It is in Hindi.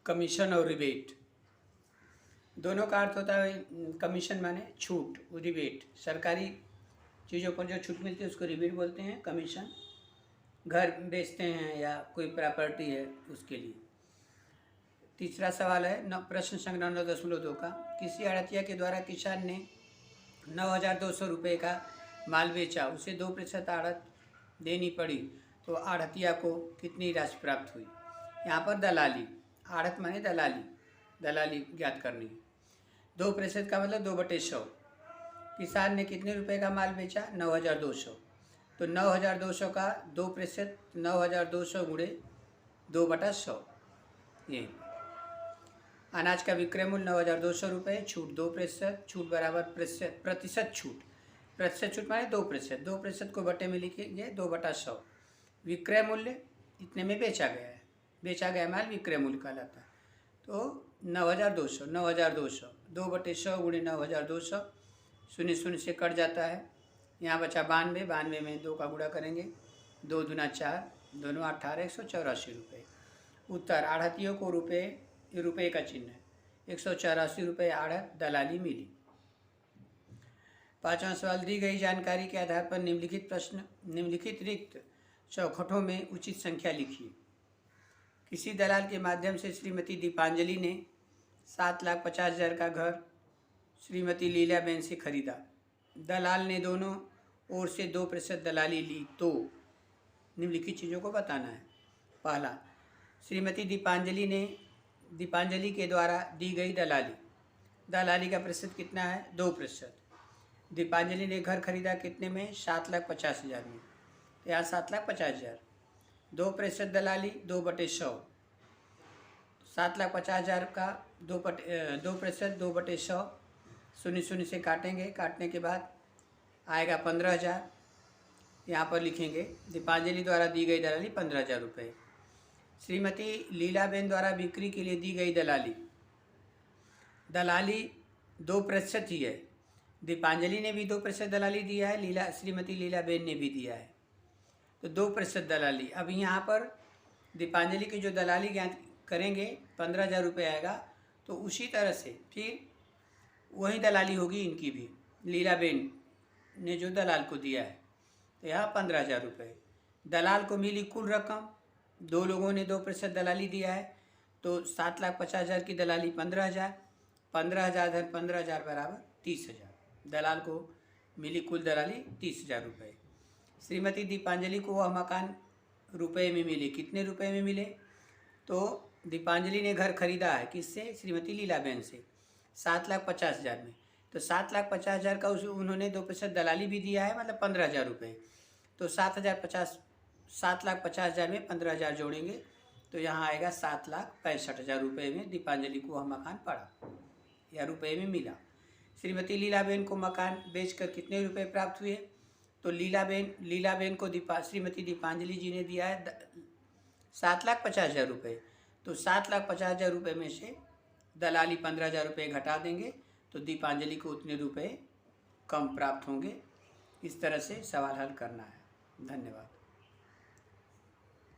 कमीशन और रिबेट दोनों का अर्थ होता है। कमीशन माने छूट, रिबेट सरकारी चीज़ों पर जो छूट मिलती है उसको रिबेट बोलते हैं। कमीशन घर बेचते हैं या कोई प्रॉपर्टी है उसके लिए। तीसरा सवाल है प्रश्न संख्या 9.2 का, किसी आड़तिया के द्वारा किसान ने 9,200 रुपये का माल बेचा, उसे 2% आड़त देनी पड़ी, तो आड़तिया को कितनी राशि प्राप्त हुई। यहाँ पर दलाली, आड़त माने दलाली, दलाली ज्ञात करनी है। 2% का मतलब 2/100। किसान ने कितने रुपए का माल बेचा, 9,200, तो 9,200 का 2%, 9,200 गुणे 2/100। ये अनाज का विक्रय मूल्य 9,200 रुपये, छूट 2%, छूट बराबर प्रतिशत छूट, प्रतिशत छूट माने 2%, 2% को बटे में लिखेंगे 2/100। विक्रय मूल्य इतने में बेचा गया है, बेचा गया माल विक्रय मूल्य कहलाता है। तो 9,200, 9,200 2/100 गुणे 9,200, 0 से कट जाता है। यहाँ बचा 92, 92 में 2 का गुणा करेंगे, 2 दूना 4, दोनों 18, 184 रुपये। उत्तर आढ़तियों को रुपये का चिन्ह है, 184 रुपये आढ़त दलाली मिली। पाँचवां सवाल, दी गई जानकारी के आधार पर निम्नलिखित रिक्त चौखटों में उचित संख्या लिखिए। किसी दलाल के माध्यम से श्रीमती दीपांजलि ने 7,50,000 का घर श्रीमती लीलाबेन से खरीदा। दलाल ने दोनों ओर से 2% दलाली ली, तो निम्नलिखित चीज़ों को बताना है। पहला, श्रीमती दीपांजलि के द्वारा दी गई दलाली का प्रतिशत कितना है, 2%। दीपांजलि ने घर खरीदा कितने में, 7,50,000 में, तो यहाँ 7,50,000। 2% दलाली 2/100, 7,50,000 का 2% 2/100, 0 से काटेंगे, काटने के बाद आएगा 15,000। यहाँ पर लिखेंगे दीपांजलि द्वारा दी गई दलाली 15,000 रुपये। श्रीमती लीलाबेन द्वारा बिक्री के लिए दी गई दलाली 2% ही है। दीपांजलि ने भी 2% दलाली दिया है, श्रीमती लीलाबेन ने भी दिया है, तो 2% दलाली। अब यहाँ पर दीपांजलि की जो दलाली ज्ञात करेंगे 15,000 रुपये आएगा, तो उसी तरह से फिर वही दलाली होगी इनकी भी, लीलाबेन ने जो दलाल को दिया है, तो यहाँ 15,000 रुपये। दलाल को मिली कुल रकम, दो लोगों ने 2% दलाली दिया है, तो 7,50,000 की दलाली 15,000, 15,000 धन 15,000 बराबर 30,000। दलाल को मिली कुल दलाली 30,000 रुपये। श्रीमती दीपांजलि को वह मकान रुपए में मिले, कितने रुपए में मिले, तो दीपांजलि ने घर खरीदा है किससे, श्रीमती लीलाबेन से, 7,50,000 में, तो 7,50,000 का उन्होंने 2% दलाली भी दिया है, मतलब 15,000 रुपये, तो 7,50,000 में 15,000 जोड़ेंगे, तो यहाँ आएगा 7,65,000 रुपये में दीपांजलि को वह मकान पड़ा या रुपये में मिला। श्रीमती लीलाबेन को मकान बेचकर कितने रुपये प्राप्त हुए, तो लीलाबेन को श्रीमती दीपांजलि जी ने दिया है 7,50,000 रुपये, तो 7,50,000 रुपये में से दलाली 15,000 रुपये घटा देंगे, तो दीपांजलि को उतने रुपये कम प्राप्त होंगे। इस तरह से सवाल हल करना है। धन्यवाद।